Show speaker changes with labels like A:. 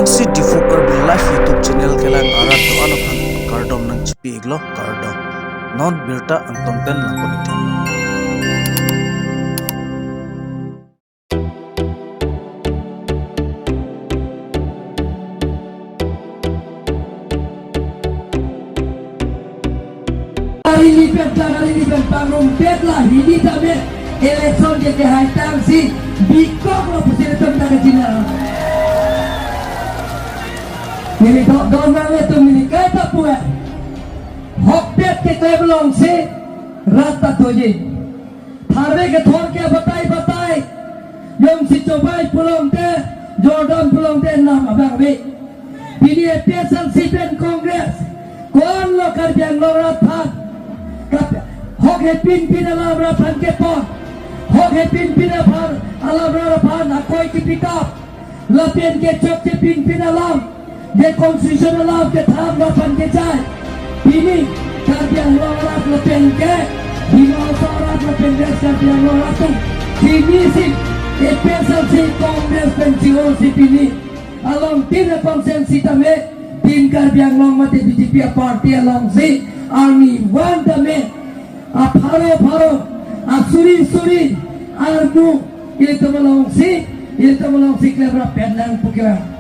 A: Nang si Difuker Live YouTube channel kelang arat to ano kan kardom nang chipi iglo kardom non birta ang tonten lang kuniti.
B: Kali lipat pangumpet lah ini tapi election jadi haitang si bikok lo pusing tentang kecil. Ini donang itu mini kata puas hokpet kita belum si rata tuji Tharve kethor ke abatai yang si cobai pulang te Jordan pulang te nama bang be ini special session kongres kon lo kerja ngoratan hok hepin alam rapan kethor hok hepin alam rapan akoi kipikap lapian ke cok pin alam ये कॉन्स्टिट्यूशन अलाव के थाम रफन के जाए ini kalian lorat lepen ke dinosaurus lepen des kalian lorat tu ini si special si kongres pensiun si ini along tin konsensi tame tin kalian long mate BJP party along si army one tame pharo suri arnu itu melong si klebra penang pukira